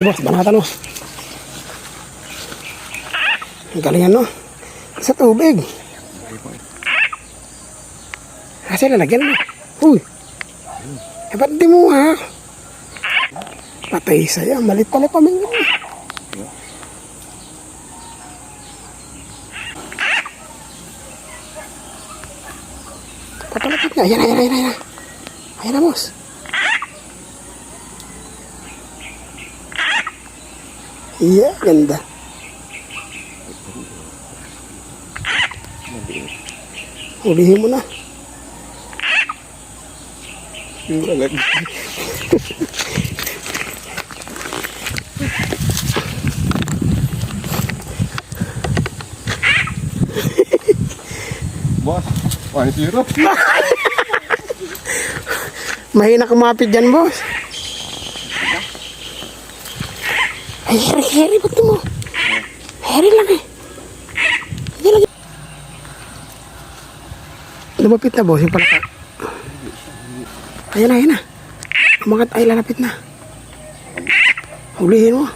Boss, banatan mo. Ang galingan no. Sa tubig. Kasi lalagyan mo. Uy. Eh, ba't di mo ha? Patay saya. Malit pala pamingin. Papalapit na. Ayan. Ayan na, boss. Iya, ganda. Ulihin mo na. Boss, 1-0. Mahina kumapit dyan, boss. Ay, Harry, ba't mo? Harry lang eh. Hindi lang. Lumapit na, boss, yung palaka. Ayan na. Umangat ay lalapit na. Hulihin mo.